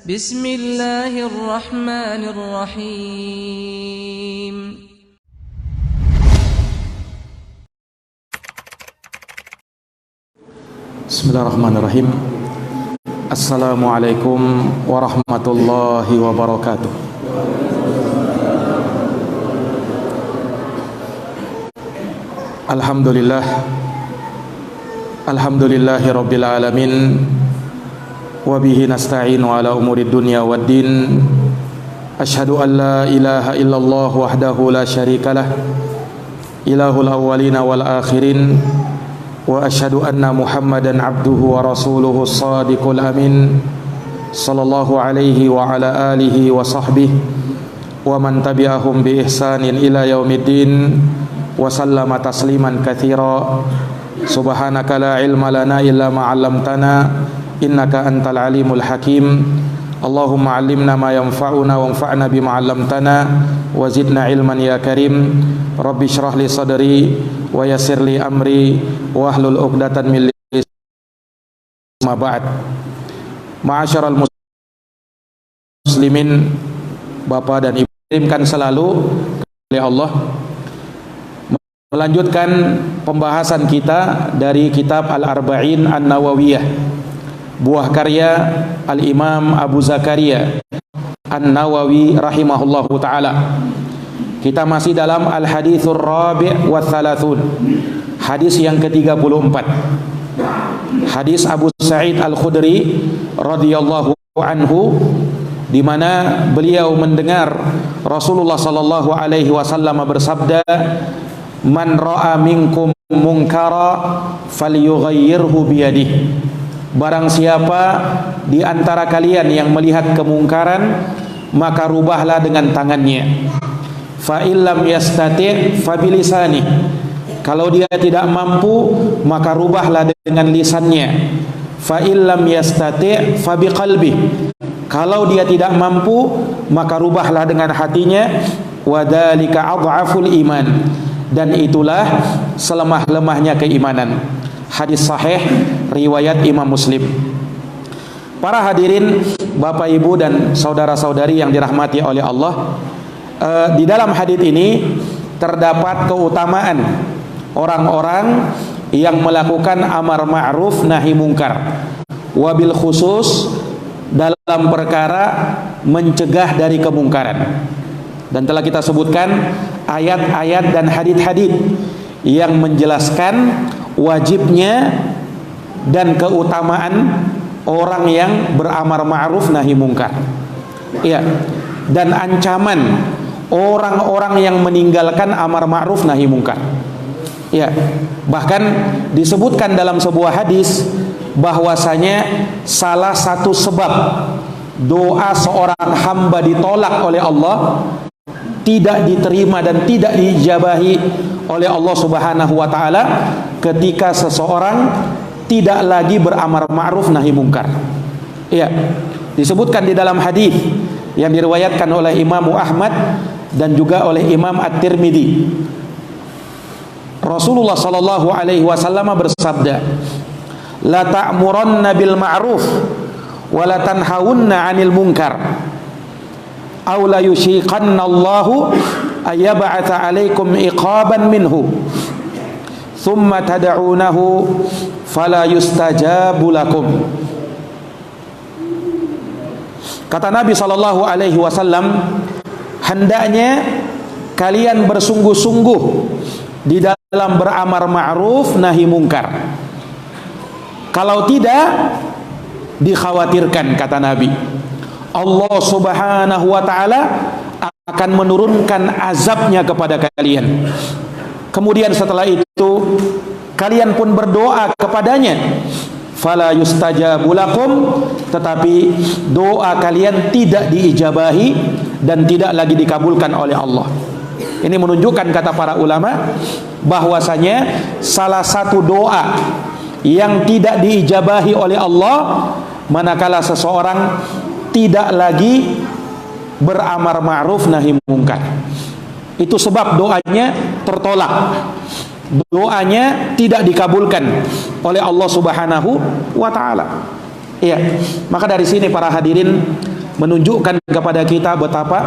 Bismillahirrahmanirrahim. Bismillahirrahmanirrahim. Assalamualaikum warahmatullahi wabarakatuh. Alhamdulillah. Alhamdulillahi rabbil alamin. Wabihi nasta'inu ala umuri dunya waddin. Ashhadu an la ilaha illallah wahdahu la syarikalah, ilahul awwalina wal akhirin. Wa ashhadu anna Muhammadan abduhu wa rasuluhu shadiqul amin, sallallahu alaihi wa ala alihi wa sahbihi wa man tabi'ahum bi ihsanin ila yaumiddin wa sallama tasliman katsira. Subhanaka la ilma lana illa ma 'allamtana innaka antal alimul hakim. Allahumma 'allimna ma yanfa'una wanfa'na bima 'allamtana wa zidna ilman ya karim. Rabbi shrah li sadri wa yassir li amri wa hlul 'uqdatan min lisani ma ba'd. Ma'asyaral muslimin, Bapak dan Ibu kirimkan selalu oleh Allah, melanjutkan pembahasan kita dari kitab Al-Arba'in An-Nawawiyah, buah karya Al-Imam Abu Zakaria An-Nawawi rahimahullahu ta'ala. Kita masih dalam Al-Hadithur Rabi' wa Thalathun, hadis yang ke-34. Hadis Abu Sa'id Al-Khudri radhiyallahu anhu, di mana beliau mendengar Rasulullah sallallahu alaihi wasallam bersabda, "Man ra'a minkum munkara falyughayyirhu biyadihi." Barang siapa di antara kalian yang melihat kemungkaran, maka rubahlah dengan tangannya. Fa illam yastati' fa bilisani. Kalau dia tidak mampu, maka rubahlah dengan lisannya. Fa illam yastati' fa biqalbi. Kalau dia tidak mampu, maka rubahlah dengan hatinya. Wa dzalika adhaful iman. Dan itulah selemah-lemahnya keimanan. Hadis sahih riwayat Imam Muslim. Para hadirin, Bapak Ibu dan saudara-saudari yang dirahmati oleh Allah, di dalam hadis ini terdapat keutamaan orang-orang yang melakukan amar ma'ruf nahi mungkar, wabil khusus dalam perkara mencegah dari kemungkaran. Dan telah kita sebutkan ayat-ayat dan hadis-hadis yang menjelaskan wajibnya dan keutamaan orang yang beramar ma'ruf nahi mungkar. Ya, dan ancaman orang-orang yang meninggalkan amar ma'ruf nahi mungkar. Ya, bahkan disebutkan dalam sebuah hadis bahwasanya salah satu sebab doa seorang hamba ditolak oleh Allah, tidak diterima dan tidak diijabahi oleh Allah Subhanahu wa taala, ketika seseorang tidak lagi beramar ma'ruf nahi mungkar. Ya, disebutkan di dalam hadis yang diriwayatkan oleh Imam Ahmad dan juga oleh Imam At-Tirmidzi. Rasulullah sallallahu alaihi wasallam bersabda, "La ta'muranna bil ma'ruf wa la tanhawunna 'anil munkar. Aw la yushiqanna Allahu ayyab'atha 'alaikum iqaban minhu. Thumma tad'unahu fala yustajabu lakum." Kata Nabi sallallahu alaihi wasallam, hendaknya kalian bersungguh-sungguh di dalam beramar ma'ruf nahi mungkar. Kalau tidak, dikhawatirkan, kata Nabi, Allah Subhanahu wa ta'ala akan menurunkan azabnya kepada kalian. Kemudian setelah itu kalian pun berdoa kepadanya, fala yustajabu lakum, tetapi doa kalian tidak diijabahi dan tidak lagi dikabulkan oleh Allah. Ini menunjukkan, kata para ulama, bahwasanya salah satu doa yang tidak diijabahi oleh Allah manakala seseorang tidak lagi beramar ma'ruf nahi mungkar. Itu sebab doanya tertolak, doanya tidak dikabulkan oleh Allah Subhanahu wa ta'ala. Iya, maka dari sini para hadirin menunjukkan kepada kita betapa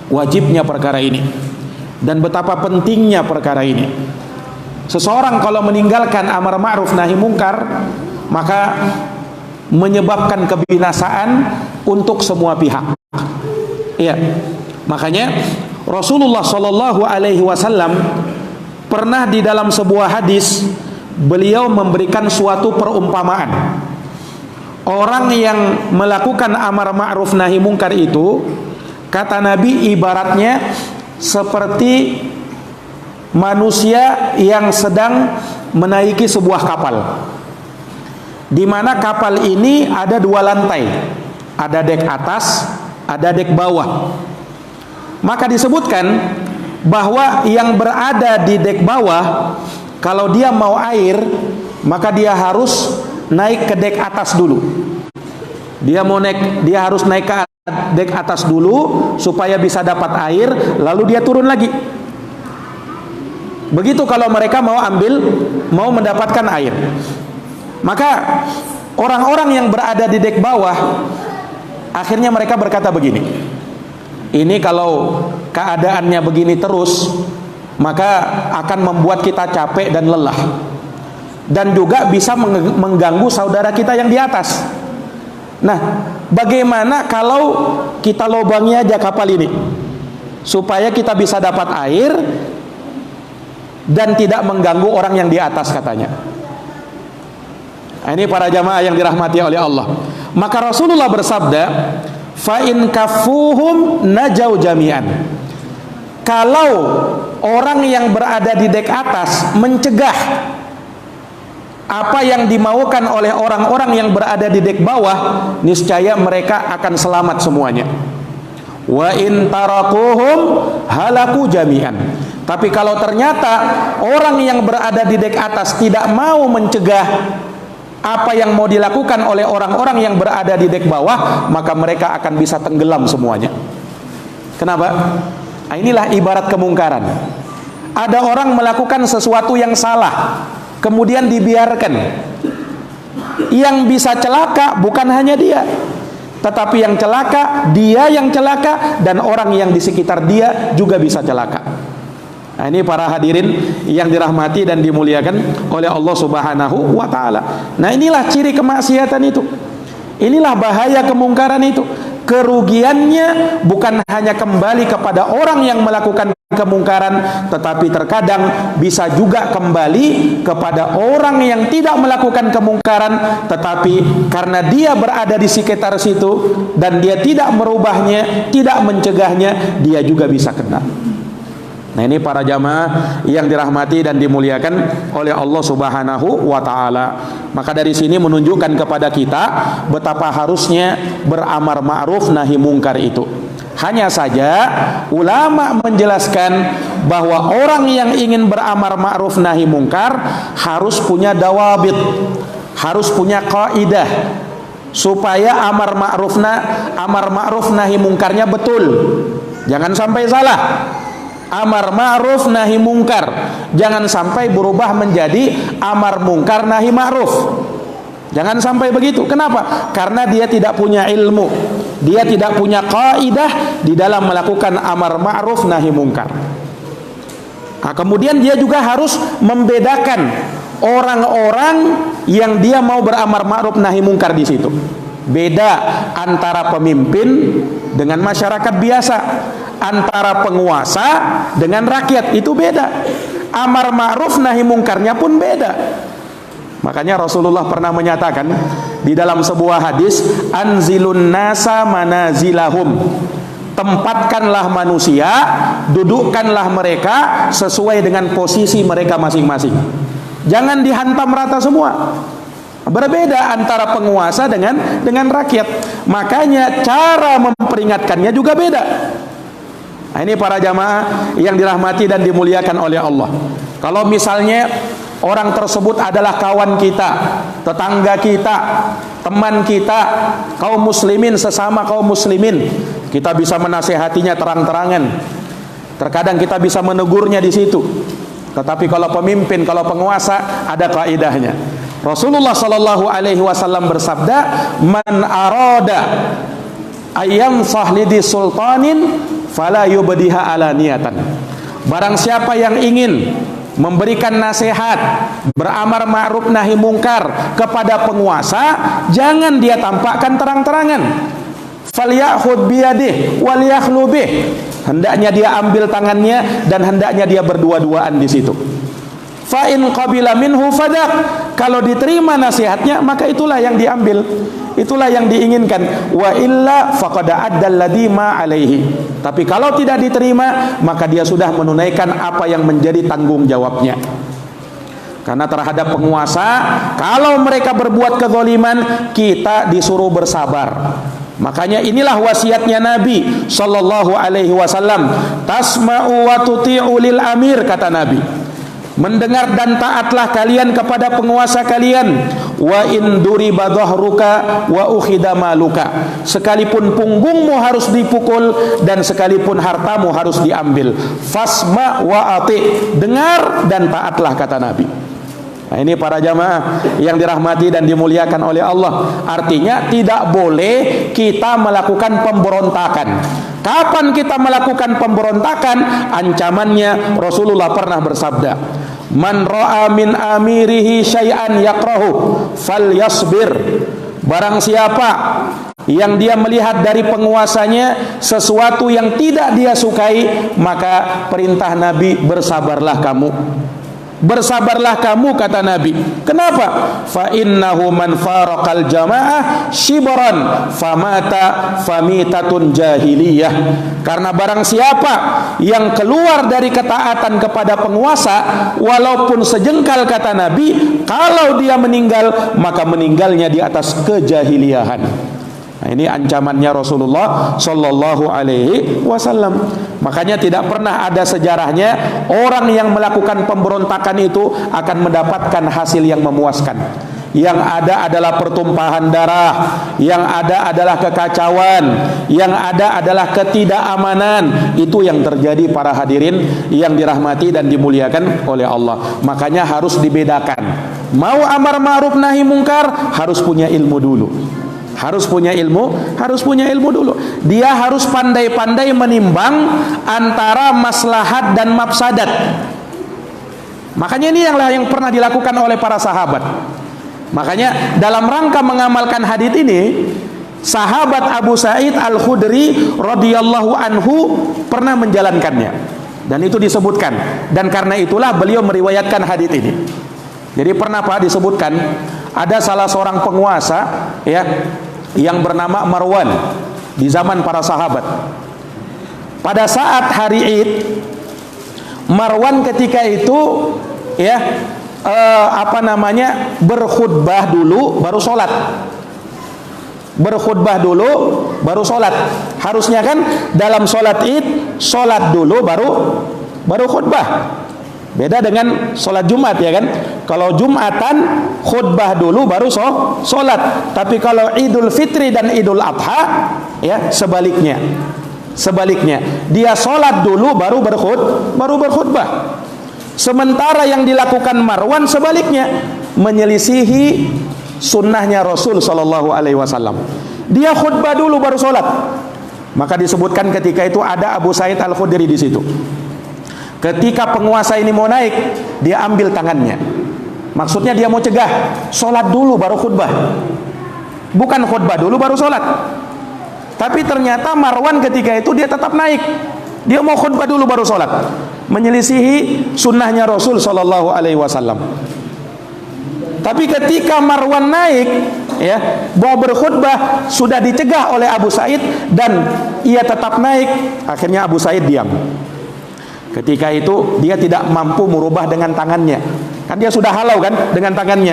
wajibnya perkara ini dan betapa pentingnya perkara ini. Seseorang kalau meninggalkan amar ma'ruf nahi mungkar, maka menyebabkan kebinasaan untuk semua pihak. Iya. Makanya Rasulullah Shallallahu Alaihi Wasallam pernah di dalam sebuah hadis beliau memberikan suatu perumpamaan. Orang yang melakukan amar ma'ruf nahi mungkar itu, kata Nabi, ibaratnya seperti manusia yang sedang menaiki sebuah kapal, di mana kapal ini ada dua lantai, ada dek atas, ada dek bawah. Maka disebutkan bahwa yang berada di dek bawah, kalau dia mau air, maka dia harus naik ke dek atas dulu. Dia harus naik ke dek atas dulu supaya bisa dapat air, lalu dia turun lagi. Begitu kalau mereka mau mendapatkan air. Maka orang-orang yang berada di dek bawah, akhirnya mereka berkata begini, ini kalau keadaannya begini terus, maka akan membuat kita capek dan lelah, dan juga bisa mengganggu saudara kita yang di atas. Nah, bagaimana kalau kita lobangi aja kapal ini supaya kita bisa dapat air dan tidak mengganggu orang yang di atas, katanya. Nah, ini para jamaah yang dirahmati oleh Allah. Maka Rasulullah bersabda, fa in kafuhum najau jami'an. Kalau orang yang berada di dek atas mencegah apa yang dimaukan oleh orang-orang yang berada di dek bawah, niscaya mereka akan selamat semuanya. Wa in tarakuhum halaku jami'an. Tapi kalau ternyata orang yang berada di dek atas tidak mau mencegah apa yang mau dilakukan oleh orang-orang yang berada di dek bawah, maka mereka akan bisa tenggelam semuanya. Kenapa? Nah, inilah ibarat kemungkaran. Ada orang melakukan sesuatu yang salah, kemudian dibiarkan. Yang bisa celaka bukan hanya dia, tetapi yang celaka, dia yang celaka, dan orang yang di sekitar dia juga bisa celaka. Nah, ini para hadirin yang dirahmati dan dimuliakan oleh Allah Subhanahu wa ta'ala. Nah, inilah ciri kemaksiatan itu. Inilah bahaya kemungkaran itu. Kerugiannya bukan hanya kembali kepada orang yang melakukan kemungkaran, tetapi terkadang bisa juga kembali kepada orang yang tidak melakukan kemungkaran, tetapi karena dia berada di sekitar situ dan dia tidak merubahnya, tidak mencegahnya, dia juga bisa kena. Nah, ini para jamaah yang dirahmati dan dimuliakan oleh Allah Subhanahu wa ta'ala. Maka dari sini menunjukkan kepada kita betapa harusnya beramar ma'ruf nahi mungkar itu. Hanya saja ulama menjelaskan bahwa orang yang ingin beramar ma'ruf nahi mungkar harus punya dawabit, harus punya kaidah, supaya amar ma'ruf nahi mungkarnya betul. Jangan sampai salah. Amar ma'ruf nahi mungkar jangan sampai berubah menjadi amar mungkar nahi ma'ruf. Jangan sampai begitu. Kenapa? Karena dia tidak punya ilmu, dia tidak punya kaidah di dalam melakukan amar ma'ruf nahi mungkar. Nah, kemudian dia juga harus membedakan orang-orang yang dia mau beramar ma'ruf nahi mungkar di situ. Beda antara pemimpin dengan masyarakat biasa, antara penguasa dengan rakyat, itu beda. Amar ma'ruf nahi mungkarnya pun beda. Makanya Rasulullah pernah menyatakan di dalam sebuah hadis, anzilun nasa manazilahum. Tempatkanlah manusia, dudukkanlah mereka sesuai dengan posisi mereka masing-masing. Jangan dihantam rata semua. Berbeda antara penguasa dengan rakyat. Makanya cara memperingatkannya juga beda. Nah, ini para jamaah yang dirahmati dan dimuliakan oleh Allah. Kalau misalnya orang tersebut adalah kawan kita, tetangga kita, teman kita, kaum muslimin, sesama kaum muslimin, kita bisa menasehatinya terang-terangan. Terkadang kita bisa menegurnya di situ. Tetapi kalau pemimpin, kalau penguasa, ada kaidahnya. Rasulullah Shallallahu Alaihi Wasallam bersabda, man arada ayam sahlidi sultanin fala yubdiha alaniyatan. Barang siapa yang ingin memberikan nasihat, beramar ma'ruf nahi mungkar kepada penguasa, jangan dia tampakkan terang-terangan. Falyakhud biyadih wal yakhlu bih. Hendaknya dia ambil tangannya dan hendaknya dia berdua-duaan di situ. Fa in qabila minhu fadak. Kalau diterima nasihatnya, maka itulah yang diambil. Itulah yang diinginkan. Wa illa faqad addal ladzi ma alaihi. Tapi kalau tidak diterima, maka dia sudah menunaikan apa yang menjadi tanggung jawabnya. Karena terhadap penguasa, kalau mereka berbuat kezaliman, kita disuruh bersabar. Makanya inilah wasiatnya Nabi sallallahu alaihi wasallam. Tasma'u wa tuti'u lil amir, kata Nabi. Mendengar dan taatlah kalian kepada penguasa kalian. Wa in duriba dhahruka wa ukhida maluka. Sekalipun punggungmu harus dipukul dan sekalipun hartamu harus diambil. Fasma wa ati. Dengar dan taatlah, kata Nabi. Nah, ini para jamaah yang dirahmati dan dimuliakan oleh Allah. Artinya tidak boleh kita melakukan pemberontakan. Kapan kita melakukan pemberontakan? Ancamannya Rasulullah pernah bersabda, man ra'a min amirihi syai'an yakrahu falyasbir. Barang siapa yang dia melihat dari penguasanya sesuatu yang tidak dia sukai, maka perintah Nabi, bersabarlah kamu. Bersabarlah kamu, kata Nabi. Kenapa? Fa innahu man faraqal jamaah shibran famata famitatun jahiliyah. Karena barang siapa yang keluar dari ketaatan kepada penguasa walaupun sejengkal, kata Nabi, kalau dia meninggal maka meninggalnya di atas kejahiliahan. Nah, ini ancamannya Rasulullah sallallahu alaihi wasallam. Makanya tidak pernah ada sejarahnya orang yang melakukan pemberontakan itu akan mendapatkan hasil yang memuaskan. Yang ada adalah pertumpahan darah, yang ada adalah kekacauan, yang ada adalah ketidakamanan. Itu yang terjadi, para hadirin yang dirahmati dan dimuliakan oleh Allah. Makanya harus dibedakan. Mau amar ma'ruf nahi mungkar, harus punya ilmu dulu. Harus punya ilmu dulu. Dia harus pandai-pandai menimbang antara maslahat dan mafsadat. Makanya ini yang pernah dilakukan oleh para sahabat. Makanya dalam rangka mengamalkan hadits ini, sahabat Abu Sa'id Al-Khudri radhiyallahu anhu pernah menjalankannya. Dan itu disebutkan. Dan karena itulah beliau meriwayatkan hadits ini. Jadi pernah Pak disebutkan ada salah seorang penguasa ya yang bernama Marwan di zaman para sahabat. Pada saat hari Id, Marwan ketika itu ya berkhutbah dulu baru sholat. Berkhutbah dulu baru sholat. Harusnya kan dalam sholat Id, sholat dulu baru khutbah. Beda dengan sholat Jumat, ya kan? Kalau Jumatan khutbah dulu baru sholat. Tapi kalau Idul Fitri dan Idul Adha, ya sebaliknya. Dia sholat dulu baru berkhutbah. Sementara yang dilakukan Marwan sebaliknya, menyelisihi sunnahnya Rasul Shallallahu Alaihi Wasallam. Dia khutbah dulu baru sholat. Maka disebutkan ketika itu ada Abu Sa'id Al-Khudri di situ. Ketika penguasa ini mau naik, dia ambil tangannya. Maksudnya dia mau cegah, sholat dulu baru khutbah. Bukan khutbah dulu baru sholat. Tapi ternyata Marwan ketika itu dia tetap naik. Dia mau khutbah dulu baru sholat, menyelisihi sunnahnya Rasul Sallallahu Alaihi Wasallam. Tapi ketika Marwan naik, ya, mau berkhutbah, sudah dicegah oleh Abu Sa'id dan ia tetap naik. Akhirnya Abu Sa'id diam. Ketika itu dia tidak mampu merubah dengan tangannya. Kan dia sudah halau kan dengan tangannya.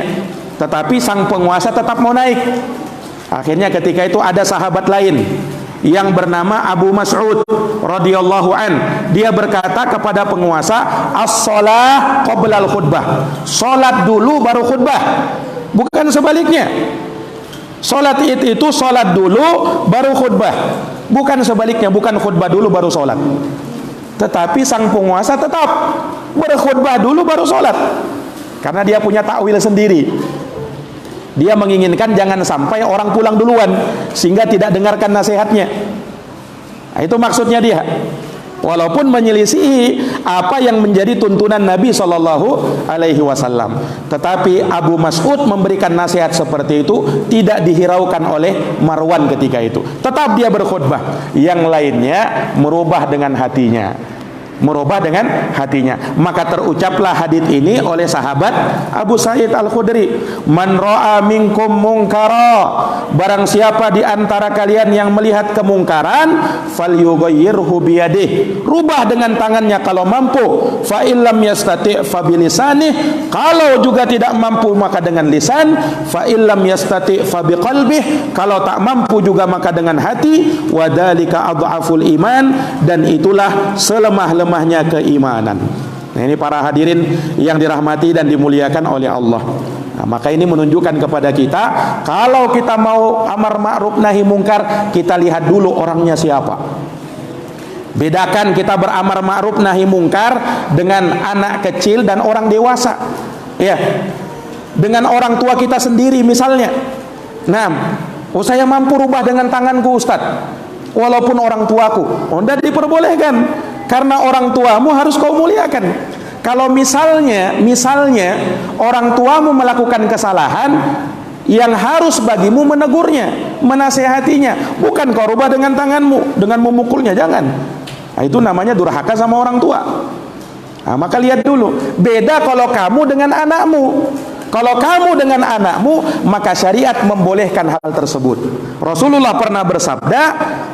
Tetapi sang penguasa tetap mau naik. Akhirnya ketika itu ada sahabat lain yang bernama Abu Mas'ud radhiyallahu an. Dia berkata kepada penguasa, "As-shalah qabla al-khutbah." Salat dulu baru khutbah. Bukan sebaliknya. Salat itu salat dulu baru khutbah. Bukan sebaliknya, bukan khutbah dulu baru salat. Tetapi sang penguasa tetap berkhutbah dulu baru sholat, karena dia punya takwil sendiri. Dia menginginkan jangan sampai orang pulang duluan sehingga tidak dengarkan nasihatnya. Nah, itu maksudnya dia. Walaupun menyelisihi apa yang menjadi tuntunan Nabi Shallallahu Alaihi Wasallam, tetapi Abu Mas'ud memberikan nasihat seperti itu tidak dihiraukan oleh Marwan ketika itu. Tetap dia berkhutbah. Yang lainnya merubah dengan hatinya. Maka terucaplah hadits ini oleh sahabat Abu Sa'id Al-Khudri, man ra'a minkum munkara, barang siapa di antara kalian yang melihat kemungkaran, falyughayyirhu biyadihi, rubah dengan tangannya kalau mampu, fa illam yastati' fa bilisanih, kalau juga tidak mampu maka dengan lisan, fa illam yastati' fa biqalbihi, kalau tak mampu juga maka dengan hati, wa dzalika adhaful iman, dan itulah selemah-lemahnya keimanan. Nah, ini para hadirin yang dirahmati dan dimuliakan oleh Allah. Nah, maka ini menunjukkan kepada kita, kalau kita mau amar ma'ruf nahi mungkar, kita lihat dulu orangnya siapa. Bedakan kita beramar ma'ruf nahi mungkar dengan anak kecil dan orang dewasa. Ya. Dengan orang tua kita sendiri misalnya. Nah, saya mampu rubah dengan tanganku, Ustaz. Walaupun orang tuaku, tidak diperbolehkan. Karena orang tuamu harus kau muliakan. Kalau misalnya orang tuamu melakukan kesalahan, yang harus bagimu menegurnya, menasehatinya, bukan kau rubah dengan tanganmu, dengan memukulnya, jangan. Nah, itu namanya durhaka sama orang tua. Nah, maka lihat dulu, beda kalau kamu dengan anakmu. Kalau kamu dengan anakmu, maka syariat membolehkan hal tersebut. Rasulullah pernah bersabda,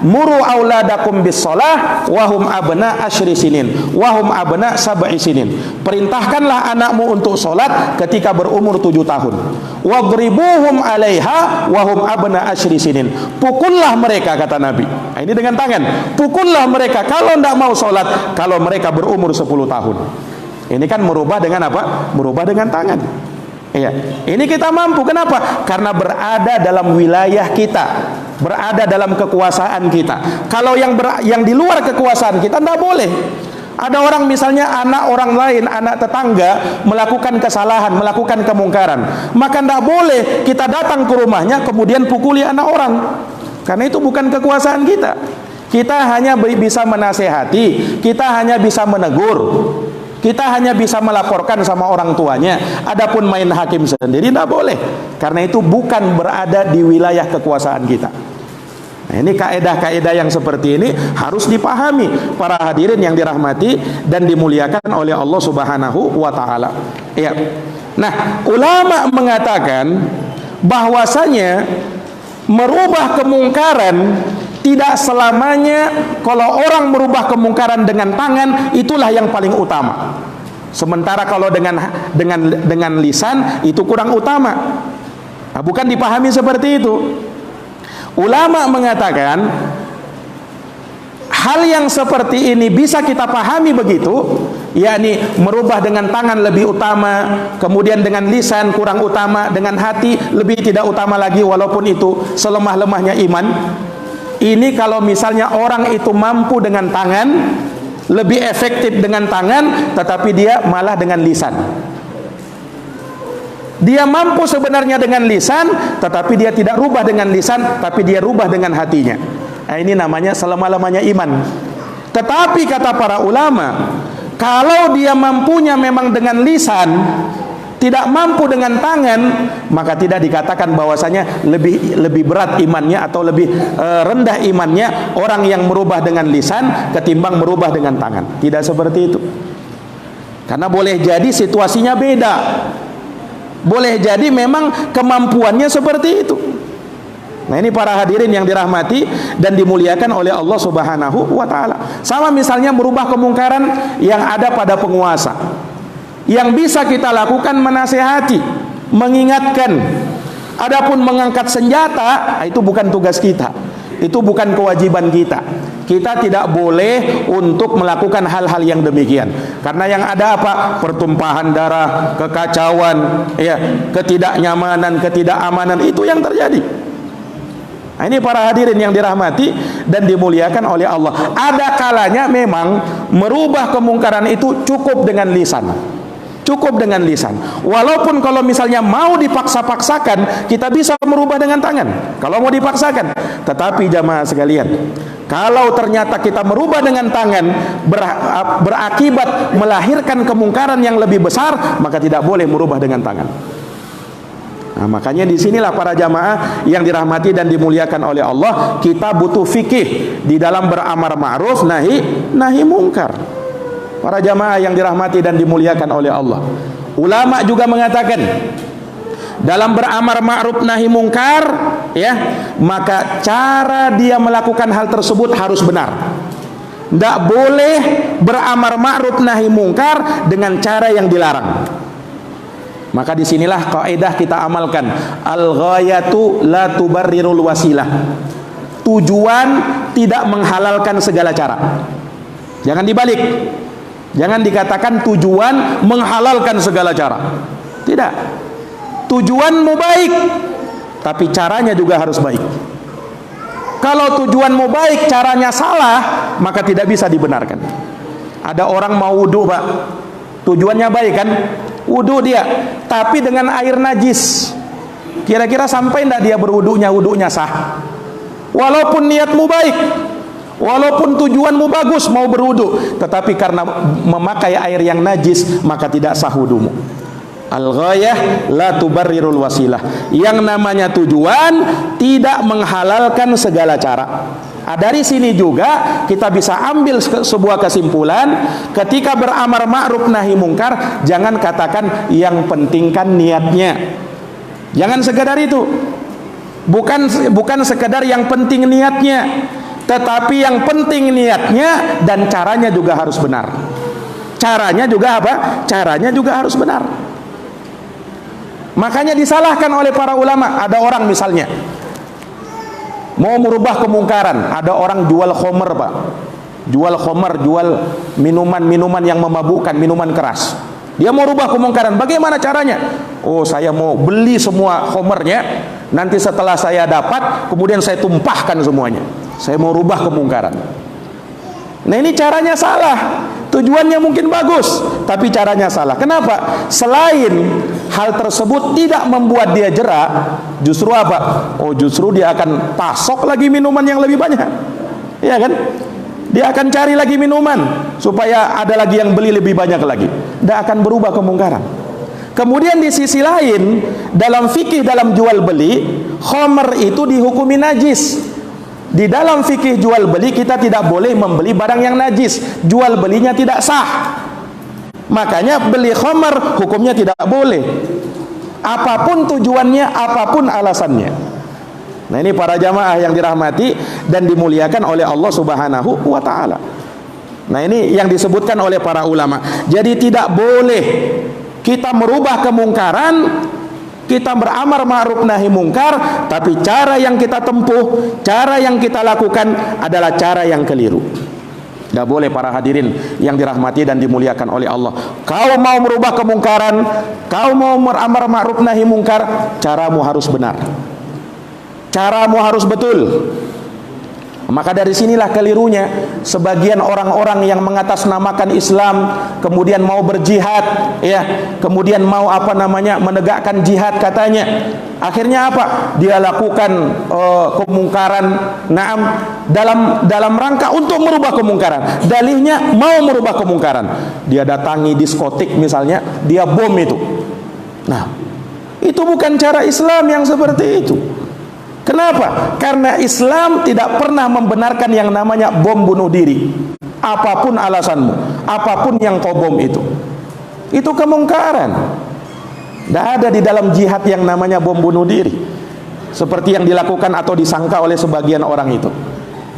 muru auladakum bis shalah wahum abna asyri sinin wahum abna sab'i sinin. Perintahkanlah anakmu untuk sholat ketika berumur 7 tahun. Wadribuhum alaiha wahum abna asyri sinin. Pukullah mereka, kata Nabi. Nah, ini dengan tangan. Pukullah mereka kalau tidak mau sholat kalau mereka berumur 10 tahun. Ini kan merubah dengan apa? Merubah dengan tangan. Iya, ini kita mampu. Kenapa? Karena berada dalam wilayah kita, berada dalam kekuasaan kita. Kalau yang di luar kekuasaan kita tidak boleh. Ada orang misalnya anak orang lain, anak tetangga melakukan kesalahan, melakukan kemungkaran, maka tidak boleh kita datang ke rumahnya kemudian pukuli anak orang. Karena itu bukan kekuasaan kita. Kita hanya bisa menasehati, kita hanya bisa menegur. Kita hanya bisa melaporkan sama orang tuanya. Adapun main hakim sendiri tidak boleh. Karena itu bukan berada di wilayah kekuasaan kita. Nah, ini kaedah-kaedah yang seperti ini harus dipahami para hadirin yang dirahmati dan dimuliakan oleh Allah Subhanahu wa taala. Ya. Nah, ulama mengatakan bahwasanya merubah kemungkaran tidak selamanya kalau orang merubah kemungkaran dengan tangan itulah yang paling utama. Sementara kalau dengan lisan itu kurang utama. Nah, bukan dipahami seperti itu. Ulama mengatakan hal yang seperti ini bisa kita pahami begitu, yakni merubah dengan tangan lebih utama, kemudian dengan lisan kurang utama, dengan hati lebih tidak utama lagi walaupun itu selemah-lemahnya iman. Ini kalau misalnya orang itu mampu dengan tangan, lebih efektif dengan tangan, tetapi dia malah dengan lisan. Dia mampu sebenarnya dengan lisan, tetapi dia tidak rubah dengan lisan, tapi dia rubah dengan hatinya. Nah, ini namanya selama-lamanya iman. Tetapi kata para ulama, kalau dia mampunya memang dengan lisan, tidak mampu dengan tangan, maka tidak dikatakan bahwasanya lebih berat imannya atau lebih rendah imannya orang yang merubah dengan lisan ketimbang merubah dengan tangan. Tidak seperti itu. Karena boleh jadi situasinya beda. Boleh jadi memang kemampuannya seperti itu. Nah, ini para hadirin yang dirahmati dan dimuliakan oleh Allah Subhanahu wa taala. Sama misalnya merubah kemungkaran yang ada pada penguasa. Yang bisa kita lakukan menasehati, mengingatkan. Adapun mengangkat senjata, itu bukan tugas kita. Itu bukan kewajiban kita. Kita tidak boleh untuk melakukan hal-hal yang demikian. Karena yang ada apa? Pertumpahan darah, kekacauan, ya, ketidaknyamanan, ketidakamanan, itu yang terjadi. Nah, ini para hadirin yang dirahmati dan dimuliakan oleh Allah. Ada kalanya memang merubah kemungkaran itu cukup dengan lisan. cukup dengan lisan. Walaupun kalau misalnya mau dipaksa-paksakan, kita bisa merubah dengan tangan kalau mau dipaksakan. Tetapi jamaah sekalian, kalau ternyata kita merubah dengan tangan berakibat melahirkan kemungkaran yang lebih besar, maka tidak boleh merubah dengan tangan. Nah, makanya disinilah para jamaah yang dirahmati dan dimuliakan oleh Allah, kita butuh fikih di dalam beramar ma'ruf nahi mungkar. Para jamaah yang dirahmati dan dimuliakan oleh Allah, ulama juga mengatakan dalam beramar ma'ruf nahi mungkar, ya, maka cara dia melakukan hal tersebut harus benar. Tidak boleh beramar ma'ruf nahi mungkar dengan cara yang dilarang. Maka disinilah kaidah kita amalkan, al-ghayatu la tubarrirul wasilah. Tujuan tidak menghalalkan segala cara. Jangan dibalik. Jangan dikatakan tujuan menghalalkan segala cara. Tidak. Tujuanmu baik, tapi caranya juga harus baik. Kalau tujuanmu baik, caranya salah, maka tidak bisa dibenarkan. Ada orang mau wudu, Pak. Tujuannya baik kan? Wudu dia, tapi dengan air najis. Kira-kira sampai tidak dia wudunya sah? Walaupun niatmu baik, walaupun tujuanmu bagus mau berwudu, tetapi karena memakai air yang najis, maka tidak sah wudumu. Al-ghayah la tubarrirul wasilah. Yang namanya tujuan tidak menghalalkan segala cara. Dari sini juga kita bisa ambil sebuah kesimpulan, ketika beramar ma'ruf nahi mungkar, jangan katakan yang penting kan niatnya. Jangan sekedar itu. Bukan sekedar yang penting niatnya, tetapi yang penting niatnya dan caranya juga harus benar. Caranya juga apa? Caranya juga harus benar. Makanya disalahkan oleh para ulama. Ada orang misalnya mau merubah kemungkaran, ada orang jual khomer, Pak. Jual khomer, jual minuman yang memabukkan, minuman keras. Dia mau rubah kemungkaran. Bagaimana caranya? Oh, saya mau beli semua khomernya, nanti setelah saya dapat, kemudian saya tumpahkan semuanya. Saya mau rubah kemungkaran. Nah, ini caranya salah. Tujuannya mungkin bagus, tapi caranya salah. Kenapa? Selain hal tersebut tidak membuat dia jera, justru apa? Oh, justru dia akan pasok lagi minuman yang lebih banyak. Iya kan? Dia akan cari lagi minuman supaya ada lagi yang beli lebih banyak lagi. Tidak akan berubah kemungkaran. Kemudian di sisi lain, dalam fikih dalam jual beli, khomer itu dihukumi najis. Di dalam fikih jual beli, kita tidak boleh membeli barang yang najis. Jual belinya tidak sah. Makanya beli khamar hukumnya tidak boleh. Apapun tujuannya, apapun alasannya. Nah, ini para jamaah yang dirahmati dan dimuliakan oleh Allah Subhanahu wa taala. Nah, ini yang disebutkan oleh para ulama. Jadi tidak boleh kita merubah kemungkaran, kita beramar ma'ruf nahi mungkar, tapi cara yang kita tempuh, cara yang kita lakukan adalah cara yang keliru. Tidak boleh para hadirin yang dirahmati dan dimuliakan oleh Allah. Kau mau merubah kemungkaran, kau mau beramar ma'ruf nahi mungkar, caramu harus benar. Caramu harus betul. Maka dari sinilah kelirunya sebagian orang-orang yang mengatasnamakan Islam, kemudian mau berjihad, ya, kemudian mau menegakkan jihad katanya. Akhirnya apa? Dia lakukan kemungkaran, naam, dalam rangka untuk merubah kemungkaran. Dalihnya mau merubah kemungkaran. Dia datangi diskotik misalnya, dia bom itu. Nah, itu bukan cara Islam yang seperti itu. Kenapa? Karena Islam tidak pernah membenarkan yang namanya bom bunuh diri. Apapun alasanmu, apapun yang kau bom itu kemungkaran. Tidak ada di dalam jihad yang namanya bom bunuh diri, seperti yang dilakukan atau disangka oleh sebagian orang itu.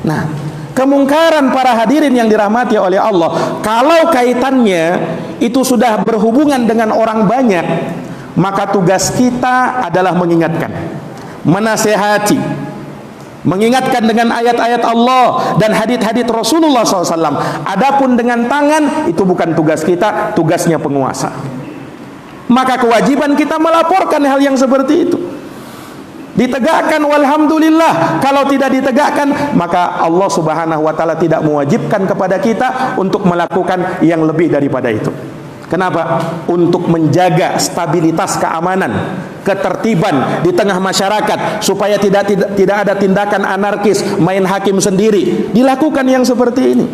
Nah, kemungkaran para hadirin yang dirahmati oleh Allah, kalau kaitannya itu sudah berhubungan dengan orang banyak, maka tugas kita adalah mengingatkan, menasehati, mengingatkan dengan ayat-ayat Allah dan hadits-hadits Rasulullah SAW. Adapun dengan tangan, itu bukan tugas kita, tugasnya penguasa. Maka kewajiban kita melaporkan hal yang seperti itu. Ditegakkan, walhamdulillah. Kalau tidak ditegakkan, maka Allah Subhanahu wa ta'ala tidak mewajibkan kepada kita untuk melakukan yang lebih daripada itu. Kenapa? Untuk menjaga stabilitas keamanan, ketertiban di tengah masyarakat, supaya tidak ada tindakan anarkis, main hakim sendiri. Dilakukan yang seperti ini.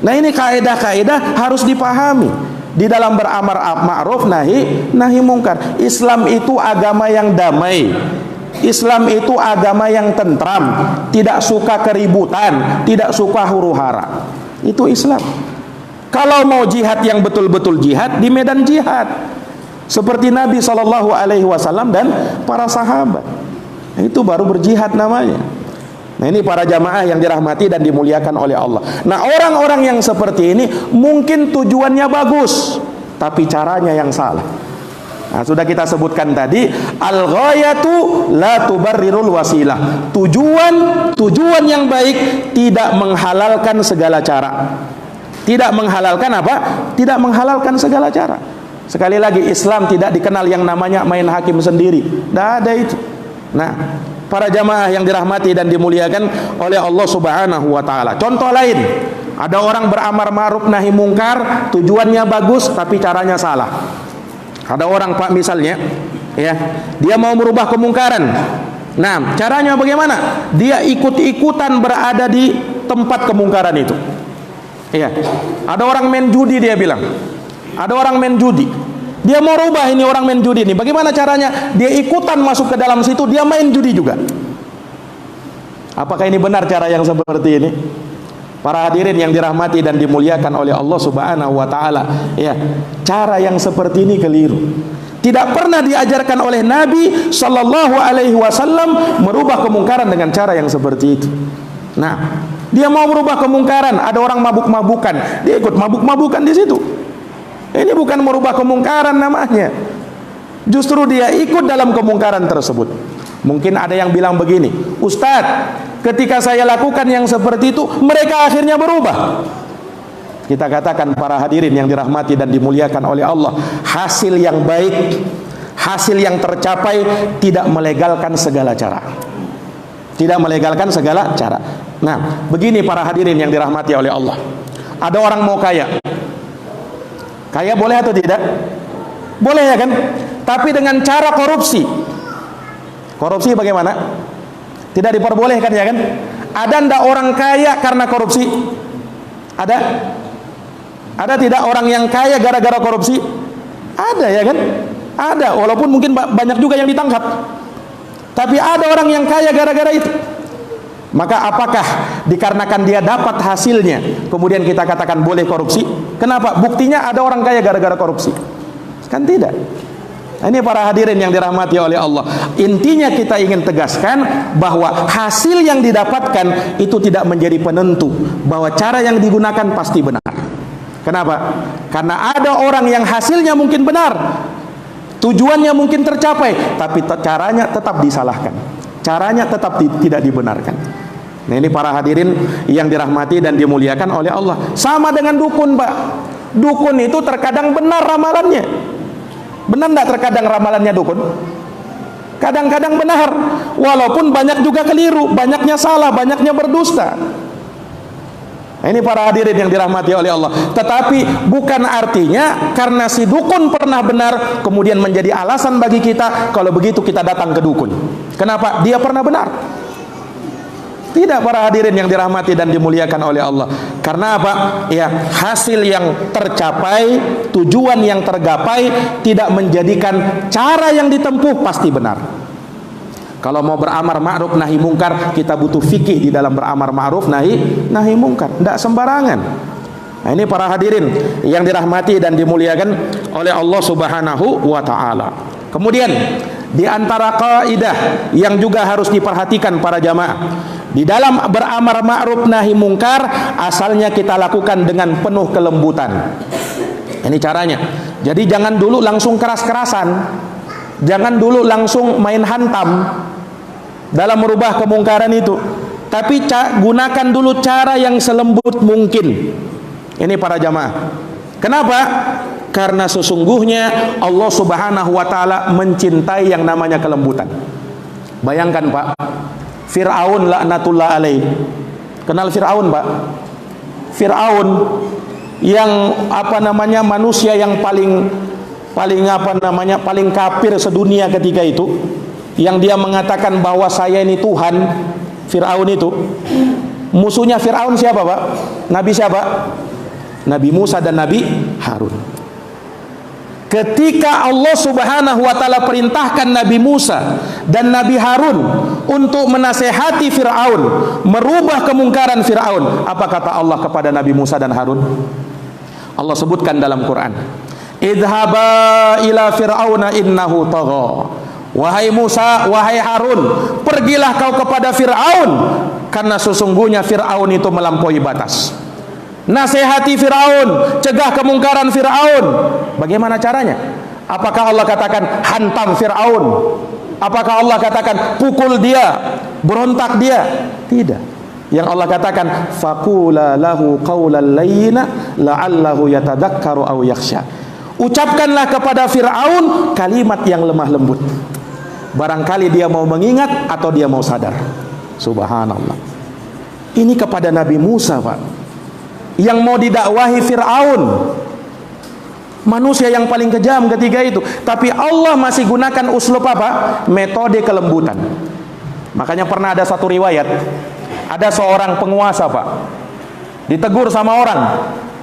Nah, ini kaidah-kaidah harus dipahami di dalam beramar ma'ruf nahi mungkar. Islam itu agama yang damai. Islam itu agama yang tentram, tidak suka keributan, tidak suka huru-hara. Itu Islam. Kalau mau jihad yang betul-betul jihad, di medan jihad, seperti Nabi SAW dan para sahabat. Itu baru berjihad namanya. Nah, ini para jamaah yang dirahmati dan dimuliakan oleh Allah. Nah, orang-orang yang seperti ini mungkin tujuannya bagus, tapi caranya yang salah. Nah, sudah kita sebutkan tadi, al-ghayatu la tubarrirul wasilah. Tujuan yang baik tidak menghalalkan segala cara. Tidak menghalalkan apa? Tidak menghalalkan segala cara. Sekali lagi, Islam tidak dikenal yang namanya main hakim sendiri. Tidak ada itu. Nah, para jamaah yang dirahmati dan dimuliakan oleh Allah Subhanahu wa taala. Contoh lain, ada orang beramar ma'ruf nahi mungkar, tujuannya bagus tapi caranya salah. Ada orang, Pak, misalnya, ya, dia mau merubah kemungkaran. Nah, caranya bagaimana? Dia ikut-ikutan berada di tempat kemungkaran itu. Iya. Ada orang main judi, dia bilang. Ada orang main judi. Dia mau rubah ini orang main judi ini. Bagaimana caranya? Dia ikutan masuk ke dalam situ, dia main judi juga. Apakah ini benar cara yang seperti ini? Para hadirin yang dirahmati dan dimuliakan oleh Allah Subhanahu wa taala, ya, cara yang seperti ini keliru. Tidak pernah diajarkan oleh Nabi sallallahu alaihi wasallam merubah kemungkaran dengan cara yang seperti itu. Nah, dia mau merubah kemungkaran, ada orang mabuk-mabukan, dia ikut mabuk-mabukan di situ. Ini bukan merubah kemungkaran namanya. Justru dia ikut dalam kemungkaran tersebut. Mungkin ada yang bilang begini, Ustadz, ketika saya lakukan yang seperti itu, mereka akhirnya berubah. Kita katakan para hadirin yang dirahmati dan dimuliakan oleh Allah, hasil yang baik, hasil yang tercapai tidak melegalkan segala cara. Tidak melegalkan segala cara. Nah, begini para hadirin yang dirahmati oleh Allah. Ada orang mau kaya. Kaya boleh atau tidak? Boleh, ya kan? Tapi dengan cara korupsi. Korupsi bagaimana? Tidak diperbolehkan, ya kan? Ada ndak orang kaya karena korupsi? Ada? Ada tidak orang yang kaya gara-gara korupsi? Ada, ya kan? Ada, walaupun mungkin banyak juga yang ditangkap. Tapi ada orang yang kaya gara-gara itu. Maka apakah dikarenakan dia dapat hasilnya kemudian kita katakan boleh korupsi? Kenapa? Buktinya ada orang kaya gara-gara korupsi. Kan tidak. Ini para hadirin yang dirahmati oleh Allah. Intinya kita ingin tegaskan bahwa hasil yang didapatkan itu tidak menjadi penentu bahwa cara yang digunakan pasti benar. Kenapa? Karena ada orang yang hasilnya mungkin benar, tujuannya mungkin tercapai, tapi caranya tetap disalahkan, caranya tetap tidak dibenarkan. Nah, ini para hadirin yang dirahmati dan dimuliakan oleh Allah. Sama dengan dukun, Pak. Dukun itu terkadang benar ramalannya. Benar enggak terkadang ramalannya dukun? Kadang-kadang benar, walaupun banyak juga keliru, banyaknya salah, banyaknya berdusta. Nah, ini para hadirin yang dirahmati oleh Allah. Tetapi bukan artinya karena si dukun pernah benar kemudian menjadi alasan bagi kita kalau begitu kita datang ke dukun. Kenapa? Dia pernah benar. Tidak, para hadirin yang dirahmati dan dimuliakan oleh Allah. Karena apa? Ya, hasil yang tercapai, tujuan yang tergapai tidak menjadikan cara yang ditempuh pasti benar. Kalau mau beramar ma'ruf nahi mungkar, kita butuh fikih di dalam beramar ma'ruf nahi mungkar. Tidak sembarangan. Nah, ini para hadirin yang dirahmati dan dimuliakan oleh Allah Subhanahu wa taala. Kemudian di antara kaidah yang juga harus diperhatikan para jamaah, di dalam beramar ma'ruf nahi mungkar asalnya kita lakukan dengan penuh kelembutan. Ini caranya. Jadi jangan dulu langsung keras-kerasan. Jangan dulu langsung main hantam dalam merubah kemungkaran itu. Tapi gunakan dulu cara yang selembut mungkin. Ini para jamaah. Kenapa? Karena sesungguhnya Allah Subhanahu wa taala mencintai yang namanya kelembutan. Bayangkan, Pak, Fir'aun laknatullah alaih. Kenal Fir'aun, Pak? Fir'aun yang manusia yang paling kafir sedunia ketika itu, yang dia mengatakan bahwa saya ini Tuhan, Fir'aun itu. Musuhnya Fir'aun siapa, Pak? Nabi siapa? Nabi Musa dan Nabi Harun. Ketika Allah Subhanahu wa taala perintahkan Nabi Musa dan Nabi Harun untuk menasehati Fir'aun, merubah kemungkaran Fir'aun, apa kata Allah kepada Nabi Musa dan Harun? Allah sebutkan dalam Quran, idhaba ila fir'auna innahu tagha. Wahai Musa, wahai Harun, pergilah kau kepada Fir'aun, karena sesungguhnya Fir'aun itu melampaui batas. Nasihati Fir'aun, cegah kemungkaran Fir'aun. Bagaimana caranya? Apakah Allah katakan hantam Fir'aun? Apakah Allah katakan pukul dia, berontak dia? Tidak. Yang Allah katakan faqula lahu qawlan layyina la'allahu yatadakkaru aw yakhsha. Ucapkanlah kepada Fir'aun kalimat yang lemah lembut, barangkali dia mau mengingat atau dia mau sadar. Subhanallah. Ini kepada Nabi Musa, Pak, yang mau didakwahi Fir'aun, manusia yang paling kejam ketika itu. Tapi Allah masih gunakan uslub apa? Metode kelembutan. Makanya pernah ada satu riwayat, ada seorang penguasa, Pak, ditegur sama orang,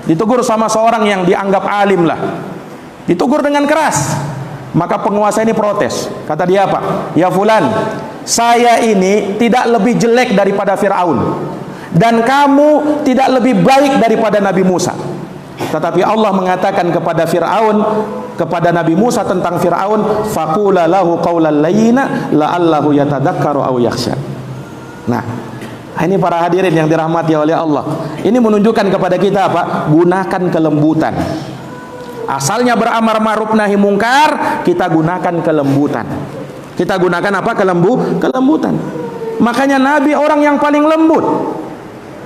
ditegur sama seorang yang dianggap alim lah, ditegur dengan keras. Maka penguasa ini protes. Kata dia apa? Ya fulan, saya ini tidak lebih jelek daripada Fir'aun, dan kamu tidak lebih baik daripada Nabi Musa. Tetapi Allah mengatakan kepada Fir'aun, kepada Nabi Musa tentang Fir'aun, faqula lahu qawlan layyina la'allahu yatadakkaru aw yakhsha. Nah, ini para hadirin yang dirahmati oleh Allah, ini menunjukkan kepada kita apa? Gunakan kelembutan. Asalnya beramar ma'ruf nahi mungkar, kita gunakan kelembutan. Kita gunakan apa? Kelembutan. Makanya Nabi orang yang paling lembut.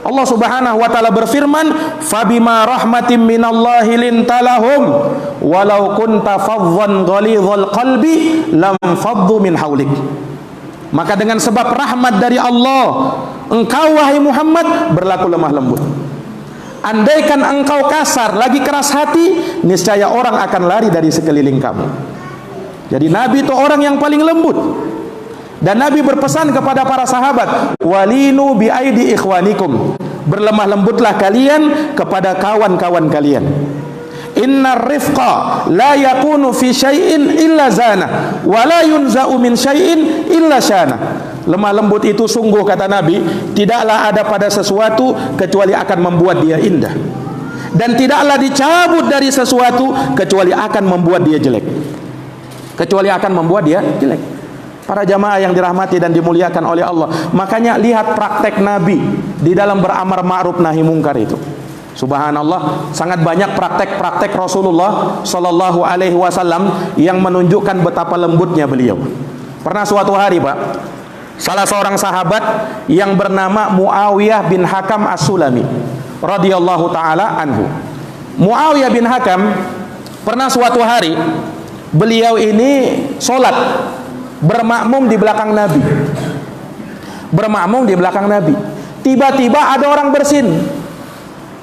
Allah Subhanahu wa taala berfirman, "Fabima rahmatin minallahi lintalahum walau kunta fadhdhan ghalidhal qalbi lam faddu min haulik." Maka dengan sebab rahmat dari Allah, engkau wahai Muhammad berlaku lemah lembut. Andaikan engkau kasar, lagi keras hati, niscaya orang akan lari dari sekeliling kamu. Jadi Nabi itu orang yang paling lembut. Dan Nabi berpesan kepada para sahabat, walinu bi aidi ikhwanikum, berlemah lembutlah kalian kepada kawan-kawan kalian. Innar rifqa la yakunu fi syai'in illa zana wa la yunza'u min syai'in illa syana. Lemah lembut itu sungguh, kata Nabi, tidaklah ada pada sesuatu kecuali akan membuat dia indah, dan tidaklah dicabut dari sesuatu kecuali akan membuat dia jelek. Kecuali akan membuat dia jelek. Para jamaah yang dirahmati dan dimuliakan oleh Allah, makanya lihat praktek Nabi di dalam beramar ma'ruf nahi mungkar itu. Subhanallah, sangat banyak praktek-praktek Rasulullah Sallallahu Alaihi Wasallam yang menunjukkan betapa lembutnya beliau. Pernah suatu hari, Pak, salah seorang sahabat yang bernama Muawiyah bin Hakam As-Sulami radhiyallahu taala anhu. Muawiyah bin Hakam pernah suatu hari beliau ini sholat bermakmum di belakang Nabi. Bermakmum di belakang Nabi. Tiba-tiba ada orang bersin.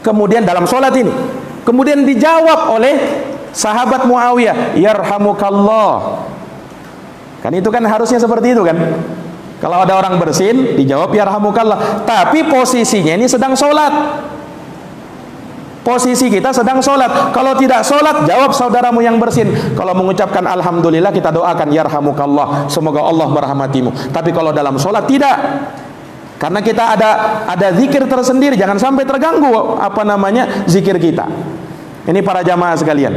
Kemudian dalam sholat ini, kemudian dijawab oleh sahabat Muawiyah, yarhamukallah. Kan itu kan harusnya seperti itu kan. Kalau ada orang bersin, dijawab yarhamukallah. Tapi posisinya ini sedang sholat. Posisi kita sedang sholat. Kalau tidak sholat, jawab saudaramu yang bersin. Kalau mengucapkan alhamdulillah, kita doakan yarhamukallah, semoga Allah merahmatimu. Tapi kalau dalam sholat, tidak. Karena kita ada zikir tersendiri, jangan sampai terganggu zikir kita. Ini para jamaah sekalian.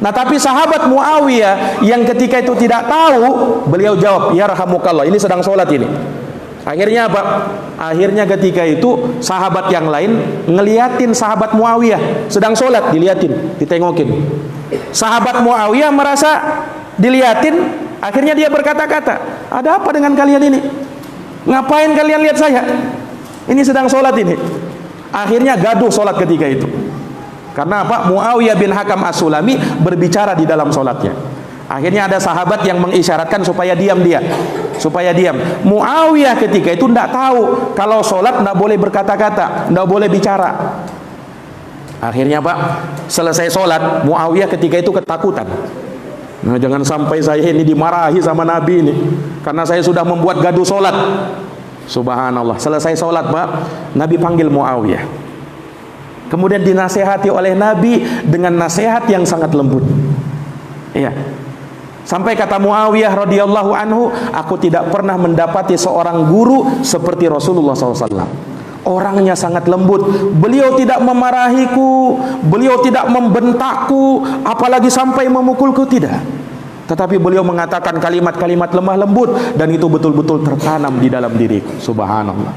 Nah, tapi sahabat Muawiyah yang ketika itu tidak tahu, beliau jawab yarhamukallah, ini sedang sholat ini. Akhirnya apa? Akhirnya ketika itu sahabat yang lain ngeliatin sahabat Muawiyah sedang sholat, diliatin, ditengokin. Sahabat Muawiyah merasa diliatin, akhirnya dia berkata-kata, ada apa dengan kalian ini? Ngapain kalian lihat saya? Ini sedang sholat ini. Akhirnya gaduh sholat ketika itu. Karena apa? Muawiyah bin Hakam As-Sulami berbicara di dalam sholatnya. Akhirnya ada sahabat yang mengisyaratkan supaya diam dia, supaya diam. Muawiyah ketika itu tidak tahu kalau sholat tidak boleh berkata-kata, tidak boleh bicara. Akhirnya Pak, selesai sholat, Muawiyah ketika itu ketakutan. Nah, jangan sampai saya ini dimarahi sama Nabi ini, karena saya sudah membuat gaduh sholat. Subhanallah. Selesai sholat Pak, Nabi panggil Muawiyah. Kemudian dinasehati oleh Nabi dengan nasihat yang sangat lembut. Iya. Sampai kata Muawiyah radhiyallahu anhu, aku tidak pernah mendapati seorang guru seperti Rasulullah SAW. Orangnya sangat lembut. Beliau tidak memarahiku, beliau tidak membentakku, apalagi sampai memukulku, tidak. Tetapi beliau mengatakan kalimat-kalimat lemah lembut, dan itu betul-betul tertanam di dalam diriku. Subhanallah.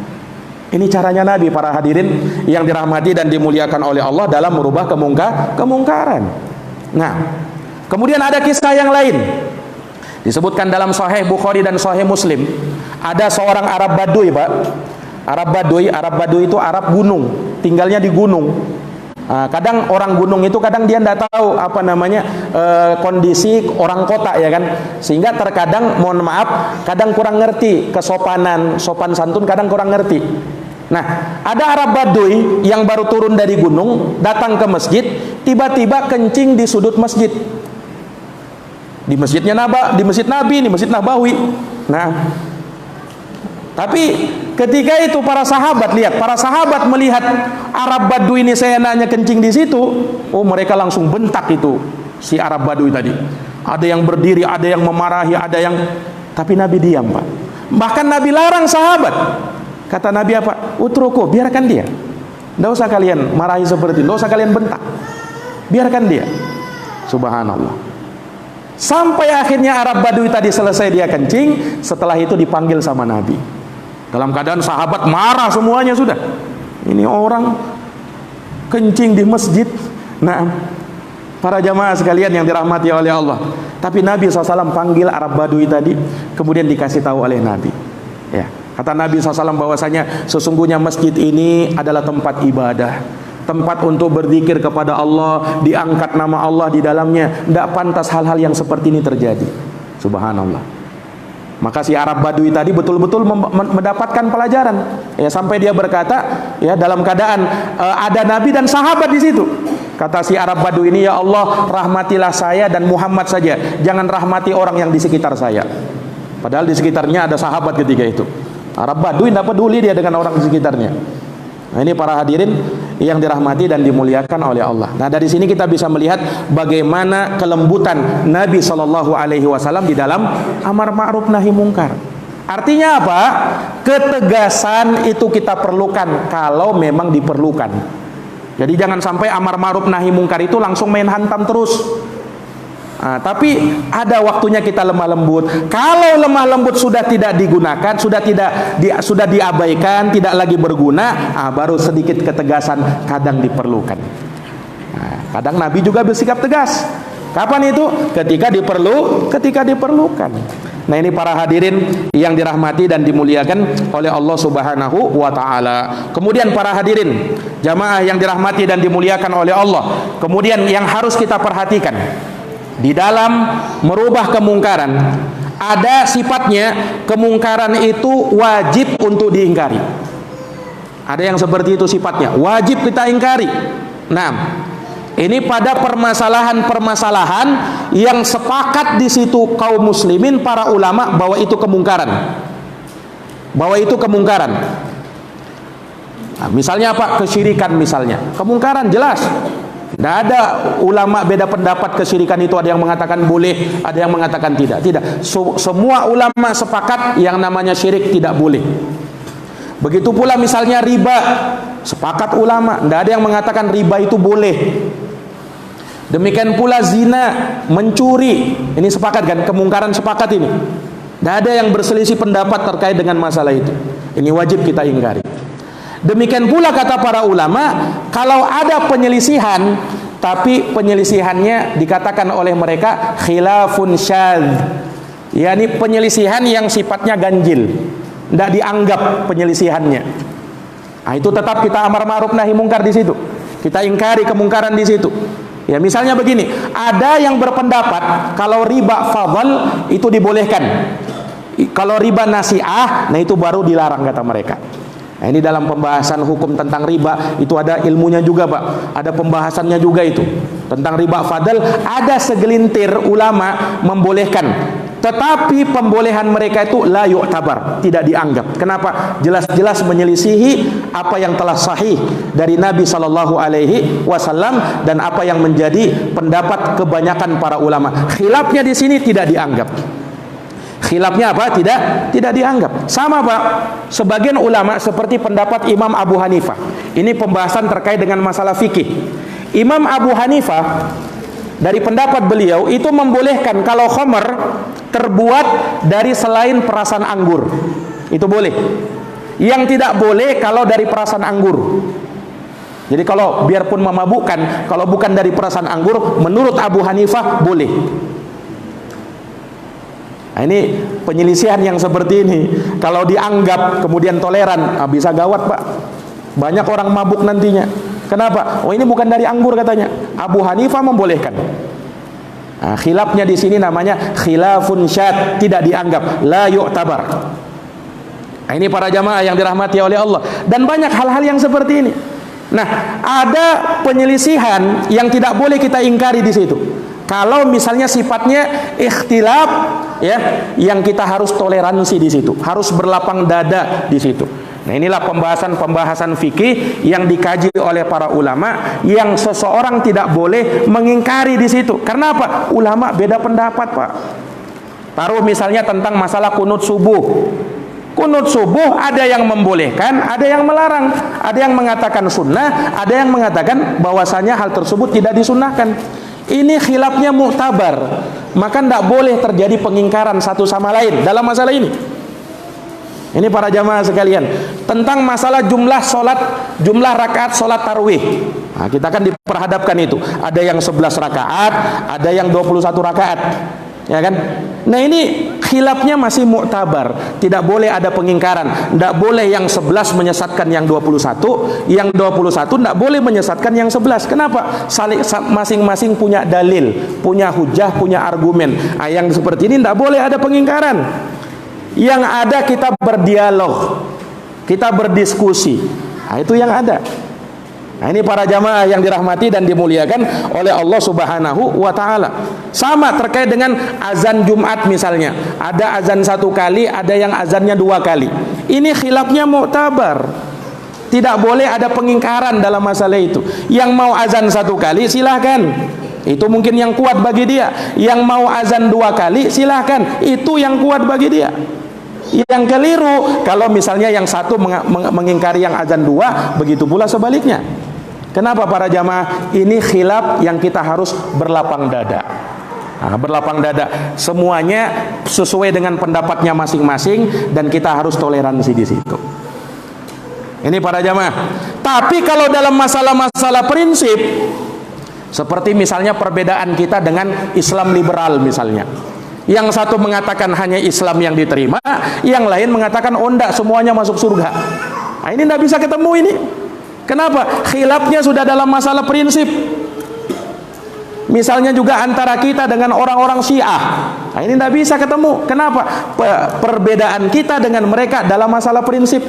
Ini caranya Nabi, para hadirin yang dirahmati dan dimuliakan oleh Allah, dalam merubah kemungkaran. Nah, kemudian ada kisah yang lain. Disebutkan dalam Sahih Bukhari dan Sahih Muslim. Ada seorang Arab Baduy Pak. Arab Baduy itu Arab gunung, tinggalnya di gunung. Kadang orang gunung itu kadang dia tidak tahu apa namanya kondisi orang kota, ya kan, sehingga terkadang, mohon maaf, kadang kurang ngerti kesopanan, sopan santun, kadang kurang ngerti. Nah, ada Arab Baduy yang baru turun dari gunung, datang ke masjid, tiba-tiba kencing di sudut masjid, di masjidnya di masjid Nabi, di masjid Nabawi. Nah, tapi ketika itu para sahabat melihat Arab Baduy ini saya nanya kencing di situ, oh mereka langsung bentak itu si Arab Baduy tadi. Ada yang berdiri, ada yang memarahi, ada yang, tapi Nabi diam Pak. Bahkan Nabi larang sahabat. Kata Nabi apa? Utruku, biarkan dia. Tidak usah kalian marahi seperti itu, tidak usah kalian bentak. Biarkan dia. Subhanallah. Sampai akhirnya Arab Baduy tadi selesai dia kencing, setelah itu dipanggil sama Nabi. Dalam keadaan sahabat marah semuanya sudah. Ini orang kencing di masjid. Nah, para jamaah sekalian yang dirahmati oleh Allah. Tapi Nabi SAW panggil Arab Baduy tadi, kemudian dikasih tahu oleh Nabi. Ya, kata Nabi SAW bahwasanya sesungguhnya masjid ini adalah tempat ibadah, tempat untuk berzikir kepada Allah, diangkat nama Allah di dalamnya. Tidak pantas hal-hal yang seperti ini terjadi. Subhanallah. Maka si Arab Baduy tadi betul-betul mendapatkan pelajaran. Ya, sampai dia berkata, ya, dalam keadaan ada Nabi dan sahabat di situ. Kata si Arab Baduy ini, ya Allah, rahmatilah saya dan Muhammad saja, jangan rahmati orang yang di sekitar saya. Padahal di sekitarnya ada sahabat ketika itu. Arab Baduy tidak peduli dia dengan orang di sekitarnya. Nah, ini para hadirin yang dirahmati dan dimuliakan oleh Allah. Nah, dari sini kita bisa melihat bagaimana kelembutan Nabi SAW di dalam amar ma'ruf nahi mungkar. Artinya apa? Ketegasan itu kita perlukan kalau memang diperlukan. Jadi jangan sampai amar ma'ruf nahi mungkar itu langsung main hantam terus. Nah, tapi ada waktunya kita lemah lembut. Kalau lemah lembut sudah tidak digunakan, sudah diabaikan, tidak lagi berguna, baru sedikit ketegasan kadang diperlukan. Nah, kadang Nabi juga bersikap tegas. Kapan itu? Ketika diperlukan. Nah, ini para hadirin yang dirahmati dan dimuliakan oleh Allah Subhanahu wa taala. Kemudian para hadirin, jamaah yang dirahmati dan dimuliakan oleh Allah. Kemudian yang harus kita perhatikan di dalam merubah kemungkaran, ada sifatnya kemungkaran itu wajib untuk diingkari. Ada yang seperti itu sifatnya, wajib kita ingkari. Nah, ini pada permasalahan-permasalahan yang sepakat di situ kaum muslimin, para ulama, bahwa itu kemungkaran. Nah, misalnya apa? Kesyirikan misalnya. Kemungkaran jelas. Tidak ada ulama beda pendapat kesyirikan itu, ada yang mengatakan boleh, ada yang mengatakan tidak. Semua ulama sepakat yang namanya syirik tidak boleh. Begitu pula misalnya riba, sepakat ulama, tidak ada yang mengatakan riba itu boleh. Demikian pula zina, mencuri, ini sepakat kan, kemungkaran sepakat ini. Tidak ada yang berselisih pendapat terkait dengan masalah itu. Ini wajib kita ingkari. Demikian pula kata para ulama, kalau ada penyelisihan, tapi penyelisihannya dikatakan oleh mereka khilafun syadz, yakni penyelisihan yang sifatnya ganjil, tidak dianggap penyelisihannya. Nah, itu tetap kita amar ma'ruf nahi mungkar di situ. Kita ingkari kemungkaran di situ. Ya, misalnya begini, ada yang berpendapat kalau riba fadl itu dibolehkan. Kalau riba nasi'ah, nah itu baru dilarang kata mereka. Nah, ini dalam pembahasan hukum tentang riba itu ada ilmunya juga, Pak. Ada pembahasannya juga itu. Tentang riba fadl ada segelintir ulama membolehkan. Tetapi pembolehan mereka itu la yu'tabar, tidak dianggap. Kenapa? Jelas-jelas menyelisihi apa yang telah sahih dari Nabi sallallahu alaihi wasallam dan apa yang menjadi pendapat kebanyakan para ulama. Khilafnya di sini tidak dianggap. Khilafnya apa? Tidak dianggap. Sama, Pak. Sebagian ulama seperti pendapat Imam Abu Hanifah. Ini pembahasan terkait dengan masalah fikih. Imam Abu Hanifah dari pendapat beliau itu membolehkan kalau khamr terbuat dari selain perasan anggur. Itu boleh. Yang tidak boleh kalau dari perasan anggur. Jadi kalau biarpun memabukkan, kalau bukan dari perasan anggur, menurut Abu Hanifah boleh. Nah, ini penyelisihan yang seperti ini. Kalau dianggap kemudian toleran, bisa gawat, Pak. Banyak orang mabuk nantinya. Kenapa? Oh, ini bukan dari anggur katanya. Abu Hanifah membolehkan. Nah, khilafnya di sini namanya khilafun syad, tidak dianggap, la yu'tabar. Nah, ini para jamaah yang dirahmati oleh Allah. Dan banyak hal-hal yang seperti ini. Nah, ada penyelisihan yang tidak boleh kita ingkari di situ. Kalau misalnya sifatnya ikhtilaf, ya, yang kita harus toleransi di situ, harus berlapang dada di situ. Nah, inilah pembahasan fikih yang dikaji oleh para ulama, yang seseorang tidak boleh mengingkari di situ. Karena apa? Ulama beda pendapat, Pak. Taruh misalnya tentang masalah kunut subuh. Kunut subuh ada yang membolehkan, ada yang melarang, ada yang mengatakan sunnah, ada yang mengatakan bahwasanya hal tersebut tidak disunnahkan. Ini khilafnya mu'tabar, maka tidak boleh terjadi pengingkaran satu sama lain dalam masalah ini. Ini para jamaah sekalian, tentang masalah jumlah rakaat sholat tarawih. Nah, kita akan diperhadapkan itu. Ada yang 11 rakaat, ada yang 21 rakaat. Ya kan? Nah, ini khilafnya masih mu'tabar. Tidak boleh ada pengingkaran. Tidak boleh yang 11 menyesatkan yang 21, yang 21 tidak boleh menyesatkan yang 11. Kenapa? Masing-masing punya dalil, punya hujah, punya argumen. Nah, yang seperti ini tidak boleh ada pengingkaran. Yang ada kita berdialog, kita berdiskusi. Nah, itu yang ada. Nah, ini para jamaah yang dirahmati dan dimuliakan oleh Allah Subhanahu wa ta'ala. Sama terkait dengan azan Jumat misalnya. Ada azan 1 kali, ada yang azannya 2 kali. Ini khilafnya mu'tabar. Tidak boleh ada pengingkaran dalam masalah itu. Yang mau azan 1 kali silahkan. Itu mungkin yang kuat bagi dia. Yang mau azan 2 kali silahkan. Itu yang kuat bagi dia. Yang keliru kalau misalnya yang satu mengingkari yang azan 2, begitu pula sebaliknya. Kenapa para jamaah? Ini khilaf yang kita harus berlapang dada. Nah, berlapang dada. Semuanya sesuai dengan pendapatnya masing-masing dan kita harus toleransi di situ. Ini para jamaah. Tapi kalau dalam masalah-masalah prinsip, seperti misalnya perbedaan kita dengan Islam liberal misalnya. Yang satu mengatakan hanya Islam yang diterima, yang lain mengatakan oh enggak, semuanya masuk surga. Nah, ini tidak bisa ketemu ini. Kenapa? Khilafnya sudah dalam masalah prinsip. Misalnya juga antara kita dengan orang-orang Syiah. Nah, ini tidak bisa ketemu. Kenapa? Perbedaan kita dengan mereka dalam masalah prinsip.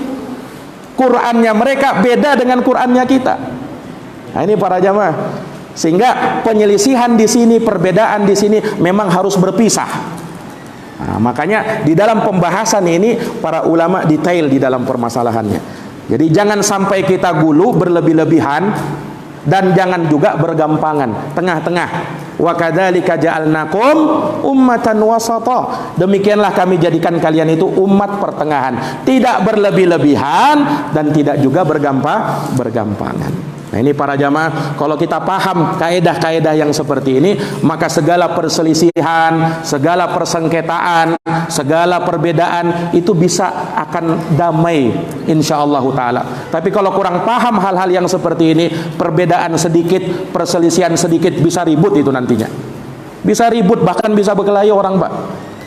Qurannya mereka beda dengan Qurannya kita. Nah, ini para jamaah. Sehingga penyelisihan di sini, perbedaan di sini memang harus berpisah. Nah, makanya di dalam pembahasan ini para ulama detail di dalam permasalahannya. Jadi jangan sampai kita gulu berlebih-lebihan dan jangan juga bergampangan, tengah-tengah. Wa kadzalika ja'alnakum ummatan wasata. Demikianlah kami jadikan kalian itu umat pertengahan, tidak berlebih-lebihan dan tidak juga bergampangan. Nah, ini para jamaah, kalau kita paham kaedah-kaedah yang seperti ini, maka segala perselisihan, segala persengketaan, segala perbedaan itu bisa akan damai insyaallah taala. Tapi kalau kurang paham hal-hal yang seperti ini, perbedaan sedikit, perselisihan sedikit bisa ribut itu nantinya. Bisa ribut, bahkan bisa berkelahi orang, Pak.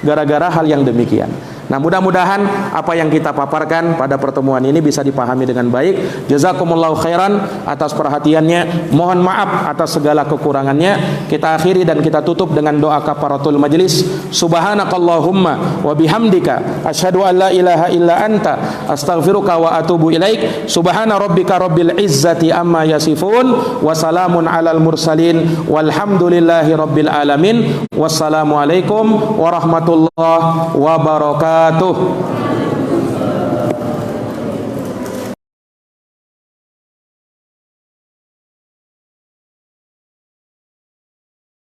Gara-gara hal yang demikian. Nah, mudah-mudahan apa yang kita paparkan pada pertemuan ini bisa dipahami dengan baik. Jazakumullahu khairan atas perhatiannya. Mohon maaf atas segala kekurangannya. Kita akhiri dan kita tutup dengan doa kafaratul majlis. Subhanakallahumma wa bihamdika asyhadu an la ilaha illa anta astaghfiruka wa atubu ilaik. Subhana rabbika rabbil izzati amma yasifun wa salamun alal mursalin walhamdulillahi rabbil alamin. Wassalamualaikum warahmatullahi wabarakatuh.